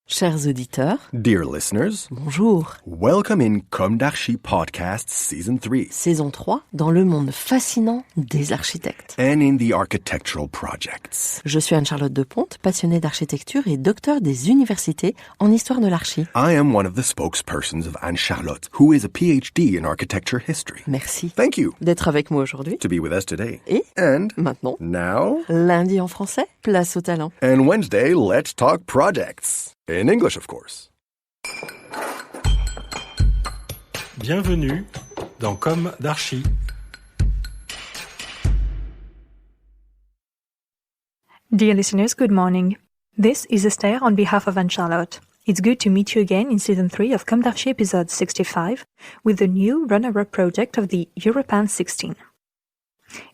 Chers auditeurs, Dear listeners, bonjour. welcome in comdarchipodcast Season 3 Saison 3, dans le monde fascinant des architectes. and in the architectural projects. Je suis Anne-Charlotte Deponte, passionnée d'architecture et docteur des universités en histoire de l'archi. I am one of the spokespersons of Anne-Charlotte, who is a PhD in architecture history. Merci Thank you d'être avec moi aujourd'hui. to be with us today. Et And maintenant, now, lundi en français, place au talent. and Wednesday, let's talk projects. In English, of course. Bienvenue dans Comme d'Archi. Dear listeners, good morning. This is Esther on behalf of Anne-Charlotte. It's good to meet you again in Season 3 of Comme d'Archi episode 65 with the new runner-up project of the Europan 16.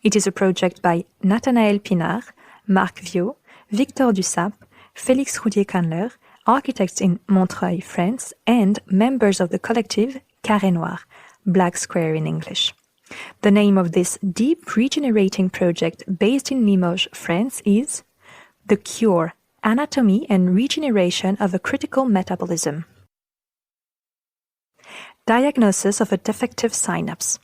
It is a project by NATHANAΕL PINARD, MARC VIAUD, Victor DUSSAP, FÉLIX ROUDIER-CANLER, architects in Montreuil, France, and members of the collective Carré Noir, Black Square in English. The name of this deep regenerating project based in Limoges, France is The Cure, Anatomy and Regeneration of a Critical Metabolism. Diagnosis of a defective synapse.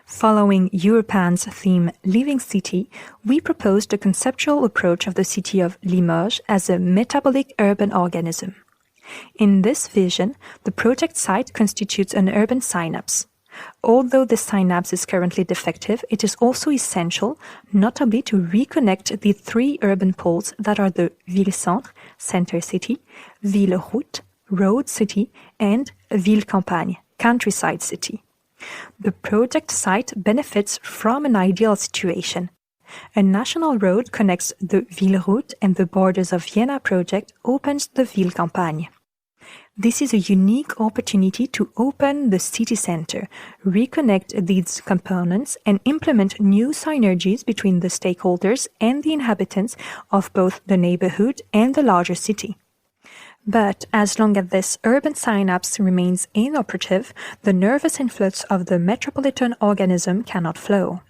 Following Europan's theme Living City, we proposed a conceptual approach of the city of Limoges as a metabolic urban organism. In this vision, the project site constitutes an urban synapse. Although the synapse is currently defective, it is also essential, notably to reconnect the three urban poles that are the ville-centre, center city, ville-route, road city, and ville-campagne, countryside city. The project site benefits from an ideal situation. A national road connects the ville route and the borders of Vienna project opens the ville campagne. This is a unique opportunity to open the city center, reconnect these components, and implement new synergies between the stakeholders and the inhabitants of both the neighborhood and the larger city. But as long as this urban synapse remains inoperative, the nervous influx of the metropolitan organism cannot flow.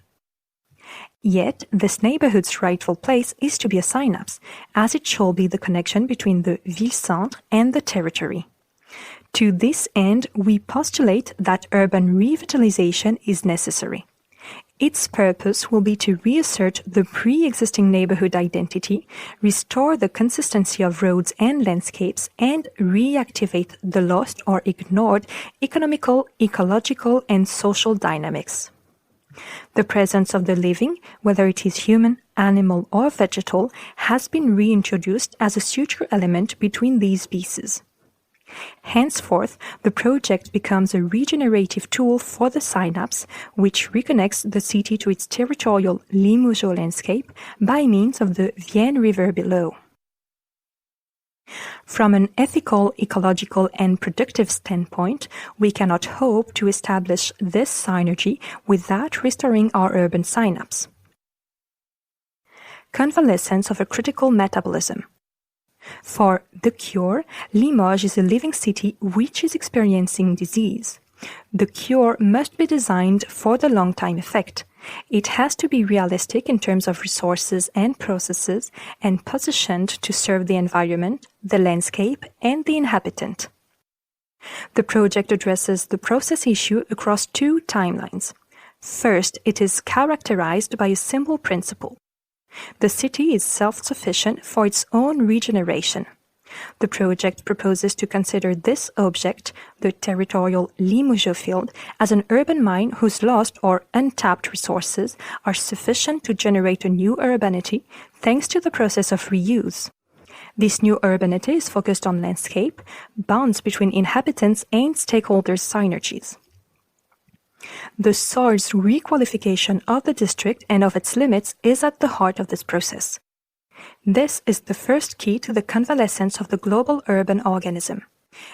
Yet, this neighborhood's rightful place is to be a synapse, as it shall be the connection between the ville-centre and the territory. To this end, we postulate that urban revitalization is necessary. Its purpose will be to reassert the pre-existing neighborhood identity, restore the consistency of roads and landscapes, and reactivate the lost or ignored economical, ecological, and social dynamics. The presence of the living, whether it is human, animal, or vegetal, has been reintroduced as a suture element between these pieces. Henceforth, the project becomes a regenerative tool for the synapse, which reconnects the city to its territorial Limoges landscape by means of the Vienne River below. From an ethical, ecological, and productive standpoint, we cannot hope to establish this synergy without restoring our urban synapse. Convalescence of a critical metabolism. For The Cure, Limoges is a living city which is experiencing disease. The cure must be designed for the long-time effect. It has to be realistic in terms of resources and processes and positioned to serve the environment, the landscape, and the inhabitant. The project addresses the process issue across two timelines. First, it is characterized by a simple principle. The city is self-sufficient for its own regeneration. The project proposes to consider this object, the territorial Limoges field, as an urban mine whose lost or untapped resources are sufficient to generate a new urbanity thanks to the process of reuse. This new urbanity is focused on landscape, bonds between inhabitants and stakeholders' synergies. The soil's requalification of the district and of its limits is at the heart of this process. This is the first key to the convalescence of the global urban organism.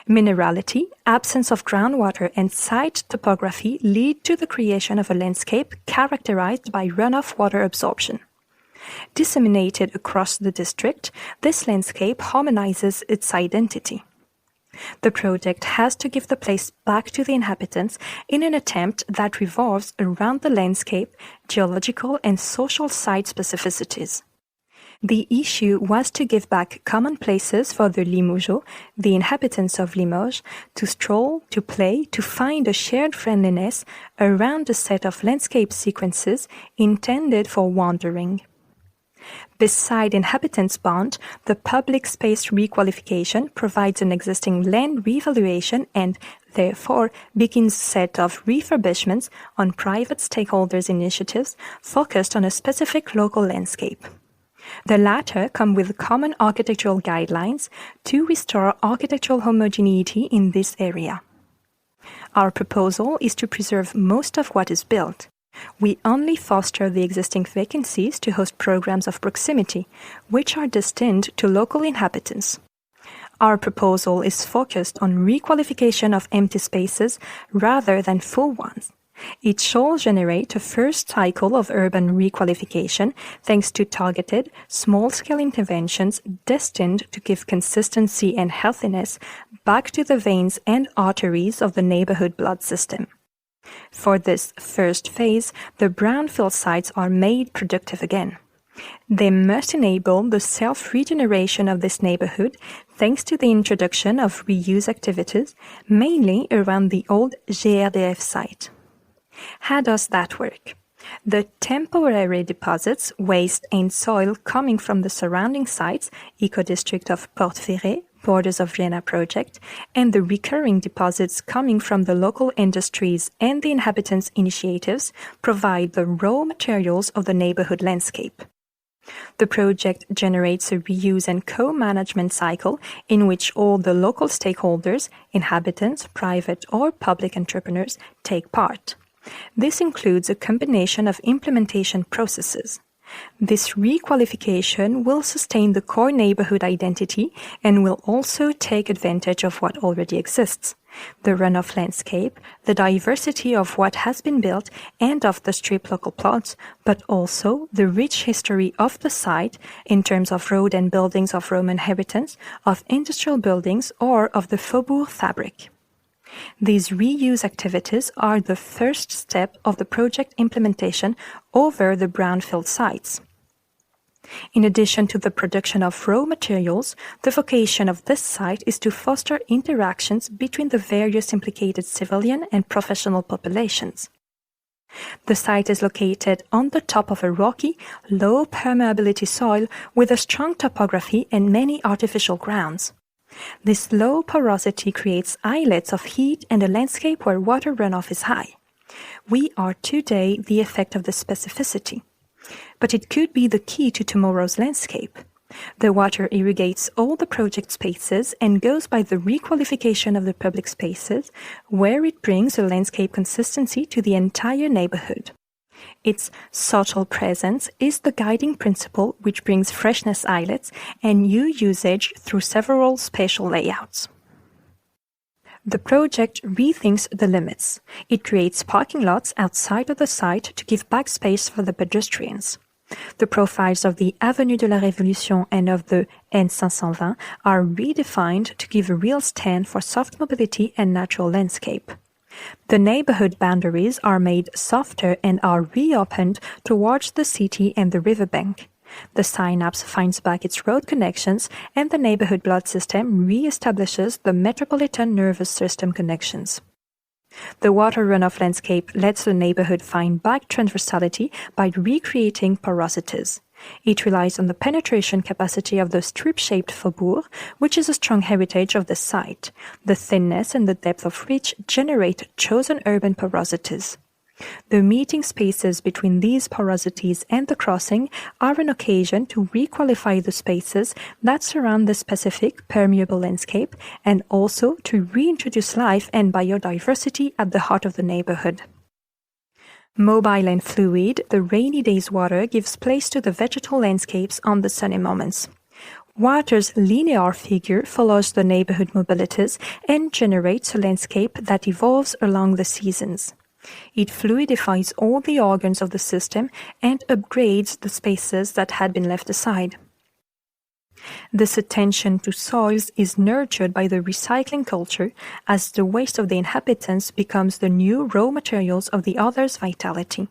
Minerality, absence of groundwater, and site topography lead to the creation of a landscape characterized by runoff water absorption. Disseminated across the district, this landscape harmonizes its identity. The project has to give the place back to the inhabitants in an attempt that revolves around the landscape, geological and social site specificities. The issue was to give back common places for the Limoges, the inhabitants of Limoges, to stroll, to play, to find a shared friendliness around a set of landscape sequences intended for wandering. Beside inhabitants' bond, the public space requalification provides an existing land revaluation and, therefore, begins a set of refurbishments on private stakeholders' initiatives focused on a specific local landscape. The latter come with common architectural guidelines to restore architectural homogeneity in this area. Our proposal is to preserve most of what is built. We only foster the existing vacancies to host programs of proximity, which are destined to local inhabitants. Our proposal is focused on requalification of empty spaces rather than full ones. It shall generate a first cycle of urban requalification thanks to targeted, small-scale interventions destined to give consistency and healthiness back to the veins and arteries of the neighborhood blood system. For this first phase, the brownfield sites are made productive again. They must enable the self-regeneration of this neighborhood thanks to the introduction of reuse activities, mainly around the old GRDF site. How does that work? The temporary deposits, waste and soil coming from the surrounding sites, eco-district of Porte Ferrée, Borders of Vienna project, and the recurring deposits coming from the local industries and the inhabitants' initiatives provide the raw materials of the neighborhood landscape. The project generates a reuse and co-management cycle in which all the local stakeholders, inhabitants, private or public entrepreneurs, take part. This includes a combination of implementation processes. This requalification will sustain the core neighborhood identity and will also take advantage of what already exists, the runoff landscape, the diversity of what has been built and of the strip local plots, but also the rich history of the site in terms of road and buildings of Roman inhabitants, of industrial buildings, or of the faubourg fabric. These reuse activities are the first step of the project implementation over the brownfield sites. In addition to the production of raw materials, the vocation of this site is to foster interactions between the various implicated civilian and professional populations. The site is located on the top of a rocky, low permeability soil with a strong topography and many artificial grounds. This low porosity creates islets of heat and a landscape where water runoff is high. We are today the effect of the specificity, but it could be the key to tomorrow's landscape. The water irrigates all the project spaces and goes by the requalification of the public spaces, where it brings a landscape consistency to the entire neighborhood. Its social presence is the guiding principle which brings freshness islets and new usage through several spatial layouts. The project rethinks the limits. It creates parking lots outside of the site to give back space for the pedestrians. The profiles of the Avenue de la Révolution and of the N520 are redefined to give a real stand for soft mobility and natural landscape. The neighborhood boundaries are made softer and are reopened towards the city and the riverbank. The synapse finds back its road connections and the neighborhood blood system re-establishes the metropolitan nervous system connections. The water runoff landscape lets the neighborhood find back transversality by recreating porosities. It relies on the penetration capacity of the strip-shaped faubourg, which is a strong heritage of the site. The thinness and the depth of which generate chosen urban porosities. The meeting spaces between these porosities and the crossing are an occasion to requalify the spaces that surround the specific permeable landscape and also to reintroduce life and biodiversity at the heart of the neighborhood. Mobile and fluid, the rainy day's water gives place to the vegetal landscapes on the sunny moments. Water's linear figure follows the neighborhood mobilities and generates a landscape that evolves along the seasons. It fluidifies all the organs of the system and upgrades the spaces that had been left aside. This attention to soils is nurtured by the recycling culture as the waste of the inhabitants becomes the new raw materials of the other's vitality.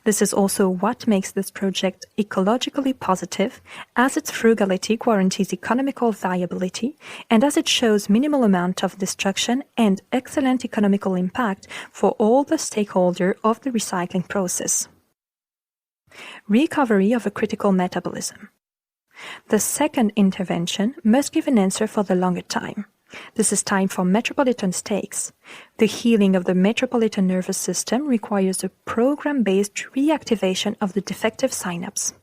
This is also what makes this project ecologically positive, as its frugality guarantees economical viability, and as it shows minimal amount of destruction and excellent economical impact for all the stakeholders of the recycling process. Recovery of a critical metabolism. The second intervention must give an answer for the longer time. This is time for Metropolitan Stakes. The healing of the metropolitan nervous system requires a program-based reactivation of the defective synapse.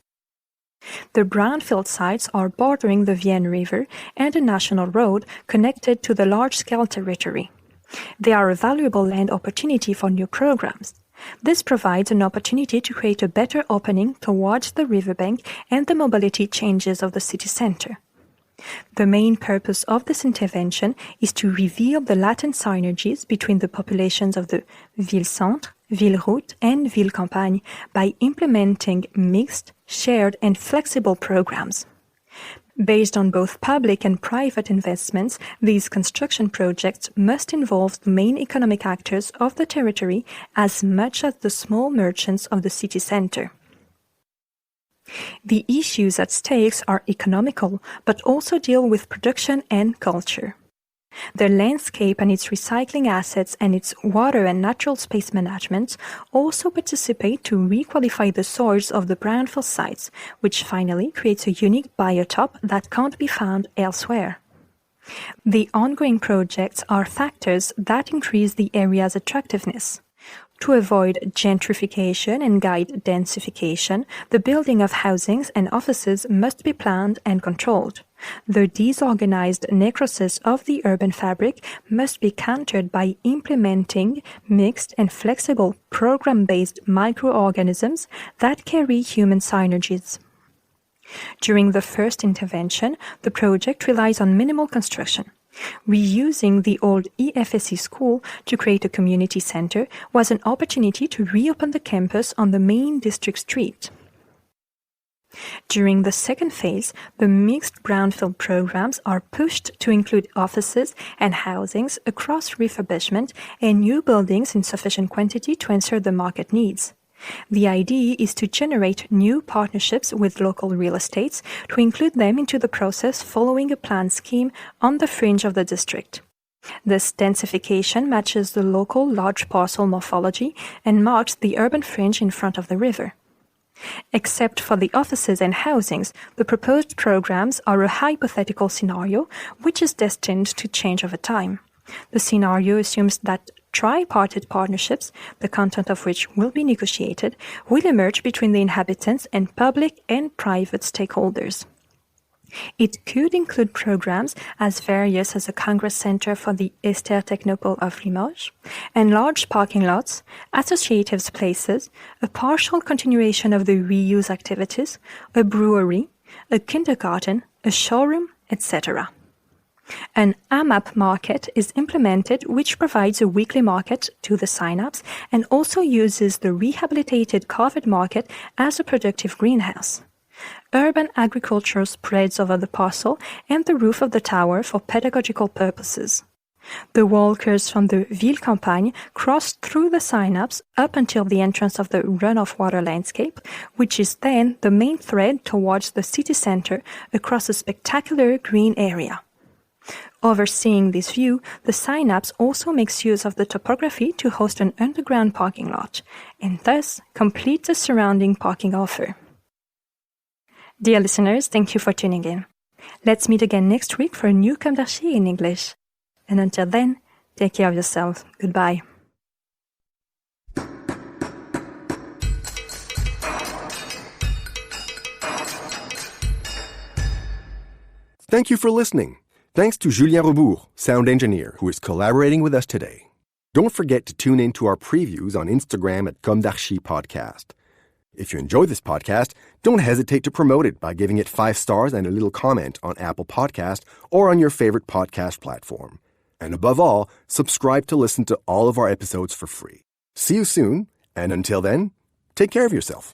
The brownfield sites are bordering the Vienne River and a national road connected to the large-scale territory. They are a valuable land opportunity for new programs. This provides an opportunity to create a better opening towards the riverbank and the mobility changes of the city center. The main purpose of this intervention is to reveal the latent synergies between the populations of the ville-centre, ville-route, and ville-campagne by implementing mixed, shared, and flexible programs. Based on both public and private investments, these construction projects must involve the main economic actors of the territory as much as the small merchants of the city center. The issues at stake are economical, but also deal with production and culture. The landscape and its recycling assets and its water and natural space management also participate to requalify the soils of the brownfield sites, which finally creates a unique biotop that can't be found elsewhere. The ongoing projects are factors that increase the area's attractiveness. To avoid gentrification and guide densification, the building of housings and offices must be planned and controlled. The disorganized necrosis of the urban fabric must be countered by implementing mixed and flexible program-based microorganisms that carry human synergies. During the first intervention, the project relies on minimal construction. Reusing the old EFSC school to create a community center was an opportunity to reopen the campus on the main district street. During the second phase, the mixed brownfield programs are pushed to include offices and housings across refurbishment and new buildings in sufficient quantity to answer the market needs. The idea is to generate new partnerships with local real estates to include them into the process following a planned scheme on the fringe of the district. This densification matches the local large parcel morphology and marks the urban fringe in front of the river. Except for the offices and housings, the proposed programs are a hypothetical scenario which is destined to change over time. The scenario assumes that tripartite partnerships, the content of which will be negotiated, will emerge between the inhabitants and public and private stakeholders. It could include programs as various as a Congress Center for the Esther Technopole of Limoges, and large parking lots, associative places, a partial continuation of the reuse activities, a brewery, a kindergarten, a showroom, etc. An AMAP market is implemented which provides a weekly market to the synapse and also uses the rehabilitated covered market as a productive greenhouse. Urban agriculture spreads over the parcel and the roof of the tower for pedagogical purposes. The walkers from the ville campagne cross through the synapse up until the entrance of the runoff water landscape, which is then the main thread towards the city center across a spectacular green area. Overseeing this view, the synapse also makes use of the topography to host an underground parking lot, and thus complete the surrounding parking offer. Dear listeners, thank you for tuning in. Let's meet again next week for a new Comme d'Archi in English. And until then, take care of yourself. Goodbye. Thank you for listening. Thanks to Julien Rebours, sound engineer, who is collaborating with us today. Don't forget to tune in to our previews on Instagram at comdarchipodcast. If you enjoy this podcast, don't hesitate to promote it by giving it 5 stars and a little comment on Apple Podcast or on your favorite podcast platform. And above all, subscribe to listen to all of our episodes for free. See you soon, and until then, take care of yourself.